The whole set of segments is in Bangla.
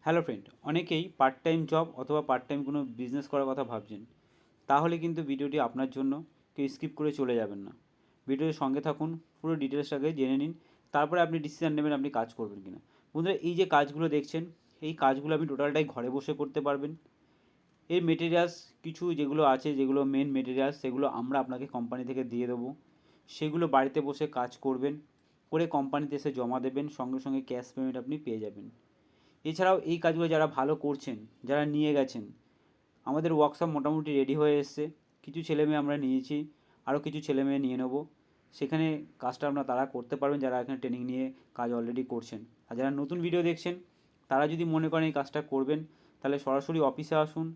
হ্যালো ফ্রেন্ড, অনেকেই পার্ট টাইম জব অথবা পার্ট টাইম কোনো বিজনেস করার কথা ভাবছেন। তাহলে কিন্তু ভিডিওটি আপনার জন্য, কেউ স্কিপ করে চলে যাবেন না। ভিডিওর সঙ্গে থাকুন, পুরো ডিটেলসটাকে জেনে নিন, তারপরে আপনি ডিসিশান নেবেন আপনি কাজ করবেন কিনা। বন্ধুরা, এই যে কাজগুলো দেখছেন, এই কাজগুলো আপনি টোটালটাই ঘরে বসে করতে পারবেন। এর মেটেরিয়ালস কিছু যেগুলো আছে, যেগুলো মেন মেটেরিয়ালস, সেগুলো আমরা আপনাকে কোম্পানি থেকে দিয়ে দেবো। সেগুলো বাড়িতে বসে কাজ করবেন, করে কোম্পানিতে এসে জমা দেবেন, সঙ্গে সঙ্গে ক্যাশ পেমেন্ট আপনি পেয়ে যাবেন। এছাড়াও এই কাজগুলো যারা ভালো করছেন, যারা নিয়ে গেছেন, আমাদের ওয়ার্কশপ মোটামুটি রেডি হয়ে এসছে। কিছু ছেলেমেয়ে আমরা নিয়েছি, আরও কিছু ছেলেমেয়ে নিয়ে নেবো। সেখানে কাজটা আপনারা তারা করতে পারবেন যারা এখানে ট্রেনিং নিয়ে কাজ অলরেডি করছেন। আর যারা নতুন ভিডিও দেখছেন, তারা যদি মনে করেন এই কাজটা করবেন, তাহলে সরাসরি অফিসে আসুন।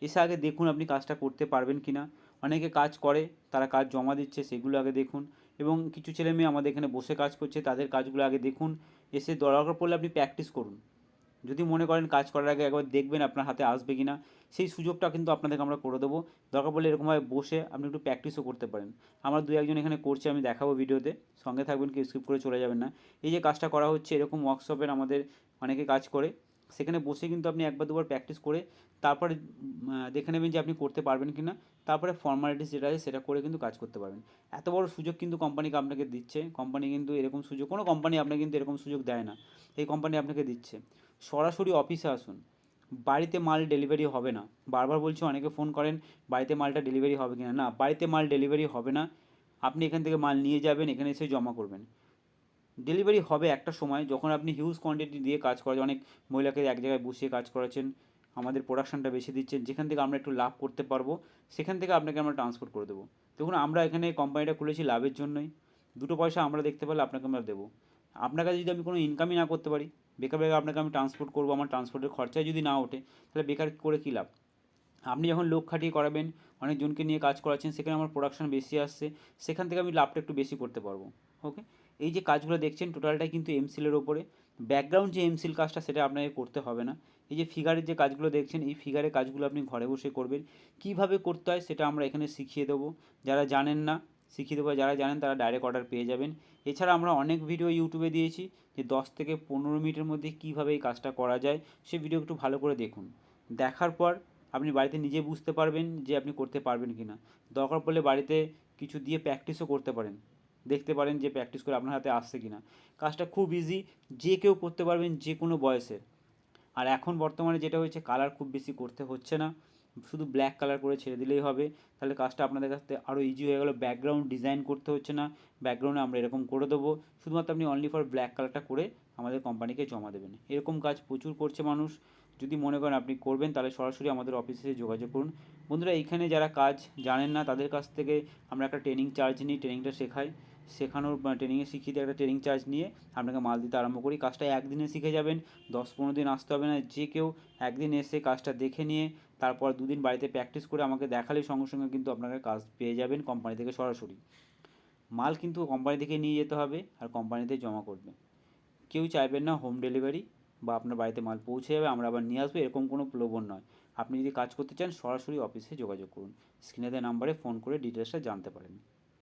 এসে আগে দেখুন আপনি কাজটা করতে পারবেন কি না। অনেকে কাজ করে, তারা কাজ জমা দিচ্ছে, সেগুলো আগে দেখুন। এবং কিছু ছেলেমেয়ে আমাদের এখানে বসে কাজ করছে, তাদের কাজগুলো আগে দেখুন। এসে দরকার পড়লে আপনি প্র্যাকটিস করুন। যদি মনে করেন কাজ করার আগে একবার দেখবেন আপনার হাতে আসবে কি না, সেই সুযোগটা কিন্তু আপনাদেরকে আমরা করে দেবো। দরকার পড়লে এরকমভাবে বসে আপনি একটু প্র্যাকটিসও করতে পারেন। আমরা দু একজন এখানে করছি, আমি দেখাবো ভিডিওতে, সঙ্গে থাকবেন, কেউ স্কিপ করে চলে যাবেন না। এই যে কাজটা করা হচ্ছে, এরকম ওয়ার্কশপের আমাদের অনেকে কাজ করে, সেখানে বসে কিন্তু আপনি একবার দুবার প্র্যাকটিস করে তারপরে দেখে নেবেন যে আপনি করতে পারবেন কি না। তারপরে ফর্মালিটিস যেটা আছে সেটা করে কিন্তু কাজ করতে পারবেন। এত বড় সুযোগ কিন্তু কোম্পানিকে আপনাকে দিচ্ছে। কোম্পানি কিন্তু এরকম সুযোগ, কোনো কোম্পানি আপনাকে কিন্তু এরকম সুযোগ দেয় না, এই কোম্পানি আপনাকে দিচ্ছে। সরাসরি অফিসে আসুন, বাড়িতে মাল ডেলিভারি হবে না। বারবার বলছি, অনেকে ফোন করেন বাড়িতে মালটা ডেলিভারি হবে কি না। না, বাড়িতে মাল ডেলিভারি হবে না। আপনি এখান থেকে মাল নিয়ে যাবেন, এখানে এসে জমা করবেন। ডেলিভারি হবে একটা সময় যখন আপনি হিউজ কোয়ান্টিটি দিয়ে কাজ করেন, অনেক মহিলাকে এক জায়গায় বসিয়ে কাজ করাচ্ছেন, আমাদের প্রোডাকশনটা বেশি দিচ্ছেন, যেখান থেকে আমরা একটু লাভ করতে পারবো, সেখান থেকে আপনাকে আমরা ট্রান্সপোর্ট করে দেবো। দেখুন, আমরা এখানে কোম্পানিটা খুলেছি লাভের জন্যই। দুটো পয়সা আমরা দেখতে পারলে আপনাকে আমরা দেবো। আপনার কাছে যদি আমি কোনো ইনকামই না করতে পারি, বেকার বেকার আপনাকে আমি ট্রান্সপোর্ট করবো, আমার ট্রান্সপোর্টের খরচায় যদি না ওঠে, তাহলে বেকার করে কী লাভ। আপনি যখন লোক খাটিয়ে করাবেন, অনেকজনকে নিয়ে কাজ করাচ্ছেন, সেখানে আমার প্রোডাকশন বেশি আসছে, সেখান থেকে আমি লাভটা একটু বেশি করতে পারবো। ওকে, এই যে কাজগুলো দেখছেন টোটালটাই কিন্তু এমসিলের ওপরে। ব্যাকগ্রাউন্ড যে এমসিল কাজটা সেটা আপনাকে করতে হবে না। এই যে ফিগারের যে কাজগুলো দেখছেন, এই ফিগারের কাজগুলো আপনি ঘরে বসে করবেন। কীভাবে করতে হয় সেটা আমরা এখানে শিখিয়ে দেবো। যারা জানেন না, শিখিয়ে দেবো। যারা জানেন তারা ডাইরেক্ট অর্ডার পেয়ে যাবেন। এছাড়া আমরা অনেক ভিডিও ইউটিউবে দিয়েছি যে 10 থেকে 15 মিনিটের মধ্যে কীভাবে এই কাজটা করা যায়, সেই ভিডিও একটু ভালো করে দেখুন। দেখার পর আপনি বাড়িতে নিজে বুঝতে পারবেন যে আপনি করতে পারবেন কি না। দরকার পড়লে বাড়িতে কিছু দিয়ে প্র্যাকটিসও করতে পারেন, দেখতে পারেন যে প্র্যাকটিস করে আপনার হাতে আসছে কি না। কাজটা খুব ইজি, যে কেউ করতে পারবেন, যে কোনো বয়সের। আর এখন বর্তমানে যেটা হয়েছে, কালার খুব বেশি করতে হচ্ছে না, শুধু ব্ল্যাক কালার করে ছেড়ে দিলেই হবে। তাহলে কাজটা আপনাদের কাছে আরও ইজি হয়ে গেলো। ব্যাকগ্রাউন্ড ডিজাইন করতে হচ্ছে না, ব্যাকগ্রাউন্ডে আমরা এরকম করে দেবো। শুধুমাত্র আপনি অনলি ফর ব্ল্যাক কালারটা করে আমাদের কোম্পানিকে জমা দেবেন। এরকম কাজ প্রচুর করছে মানুষ। যদি মনে করেন আপনি করবেন, তাহলে সরাসরি আমাদের অফিসে যোগাযোগ করুন। বন্ধুরা, এইখানে যারা কাজ জানেন না, তাদের কাছ থেকে আমরা একটা ট্রেনিং চার্জ নিই, ট্রেনিংটা শেখাই। শেখানোর ট্রেনিংয়ে শিখিয়ে দিয়ে একটা ট্রেনিং চার্জ নিয়ে আপনাকে মাল দিতে আরম্ভ করি। কাজটা একদিনে শিখে যাবেন, 10-15 দিন আসতে হবে না। যে কেউ একদিন এসে কাজটা দেখে নিয়ে তারপর দুদিন বাড়িতে প্র্যাকটিস করে আমাকে দেখালেই সঙ্গে সঙ্গে কিন্তু আপনারা কাজ পেয়ে যাবেন কোম্পানি থেকে সরাসরি। মাল কিন্তু কোম্পানি থেকে নিয়ে যেতে হবে আর কোম্পানিতে জমা করবে। কেউ চাইবেন না হোম ডেলিভারি বা আপনার বাড়িতে মাল পৌঁছে যাবে আমরা আবার নিয়ে আসবো, এরকম কোনো প্রলোভন নয়। আপনি যদি কাজ করতে চান, সরাসরি অফিসে যোগাযোগ করুন। স্ক্রিনে দেওয়া নাম্বারে ফোন করে ডিটেলসটা জানতে পারেন।